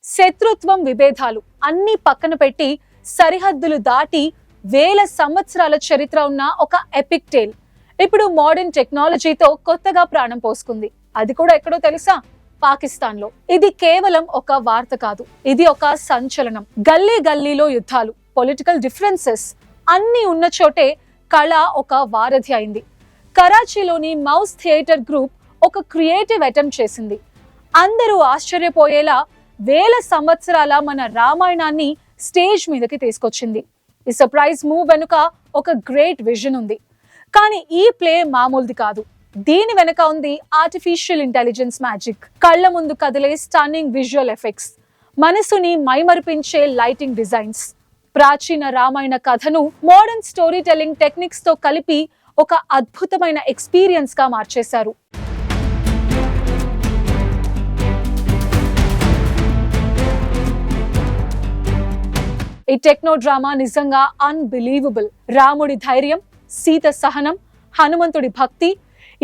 శత్రుత్వం, విభేదాలు అన్ని పక్కన పెట్టి సరిహద్దులు దాటి వేల సంవత్సరాల చరిత్ర ఉన్న ఒక ఎపిక్ టేల్ ఇప్పుడు మోడర్న్ టెక్నాలజీతో కొత్తగా ప్రాణం పోసుకుంది. అది కూడా ఎక్కడో తెలుసా? పాకిస్తాన్ లో. ఇది కేవలం ఒక వార్త కాదు, ఇది ఒక సంచలనం. గల్లీ గల్లీలో యుద్ధాలు, పొలిటికల్ డిఫరెన్సెస్ అన్ని ఉన్న చోటే కళ ఒక వారధి అయింది. కరాచీలోని మౌస్ థియేటర్ గ్రూప్ ఒక క్రియేటివ్ అటెంప్ట్ చేసింది. అందరూ ఆశ్చర్యపోయేలా వేల సంవత్సరాల మన రామాయణాన్ని స్టేజ్ మీదకి తీసుకొచ్చింది. ఈ సర్ప్రైజ్ మూవ్ వెనుక ఒక గ్రేట్ విజన్ ఉంది. కానీ ఈ ప్లే మామూలుది కాదు. దీని వెనుక ఉంది ఆర్టిఫిషియల్ ఇంటెలిజెన్స్ మ్యాజిక్, కళ్ల ముందు కదిలే స్టన్నింగ్ విజువల్ ఎఫెక్ట్స్, మనసుని మైమరిపించే లైటింగ్ డిజైన్స్. ప్రాచీన రామాయణ కథను మోడర్న్ స్టోరీ టెల్లింగ్ టెక్నిక్స్ తో కలిపి ఒక అద్భుతమైన ఎక్స్పీరియన్స్ గా మార్చేశారు. ఈ టెక్నో డ్రామా నిజంగా అన్బిలీవబుల్. రాముడి ధైర్యం, సీత సహనం, హనుమంతుడి భక్తి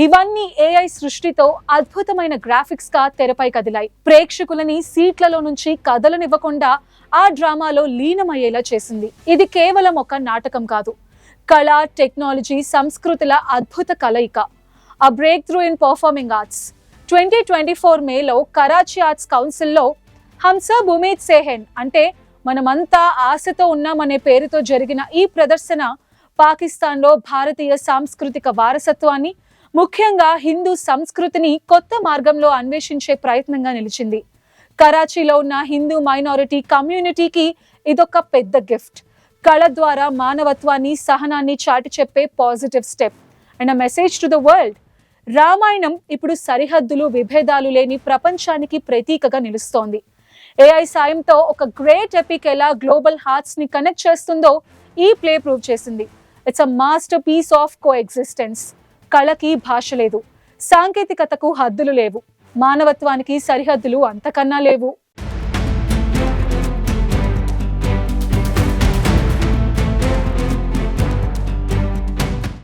ఇవన్నీ ఏఐ సృష్టితో అద్భుతమైన గ్రాఫిక్స్ గా తెరపై కదిలాయి. ప్రేక్షకులని సీట్లలో నుంచి కదలనివ్వకుండా ఆ డ్రామాలో లీనమయ్యేలా చేసింది. ఇది కేవలం ఒక నాటకం కాదు, కళ, టెక్నాలజీ, సంస్కృతుల అద్భుత కలయిక. ఆ break through in performing arts. 2024 మేలో కరాచీ ఆర్ట్స్ కౌన్సిల్లో హమ్ సబ్ ఉమీద్ సే హై అంటే మనమంతా ఆశతో ఉన్నామనే పేరుతో జరిగిన ఈ ప్రదర్శన పాకిస్తాన్లో భారతీయ సాంస్కృతిక వారసత్వాన్ని, ముఖ్యంగా హిందూ సంస్కృతిని కొత్త మార్గంలో అన్వేషించే ప్రయత్నంగా నిలిచింది. కరాచీలో ఉన్న హిందూ మైనారిటీ కమ్యూనిటీకి ఇదొక పెద్ద గిఫ్ట్. కళ ద్వారా మానవత్వాన్ని, సహనాన్ని చాటి చెప్పే positive step and message to the world. Ramayanam ఇప్పుడు సరిహద్దులు, విభేదాలు లేని ప్రపంచానికి ప్రతీకగా నిలుస్తోంది. ఏఐ సాయంతో ఒక గ్రేట్ ఎపిక్ ఎలా గ్లోబల్ హార్ట్స్ ని కనెక్ట్ చేస్తుందో ఈ ప్లే ప్రూవ్ చేసింది. It's a masterpiece of coexistence. కళకి భాష లేదు, సాంకేతికతకు హద్దులు లేవు, మానవత్వానికి సరిహద్దులు అంతకన్నా లేవు.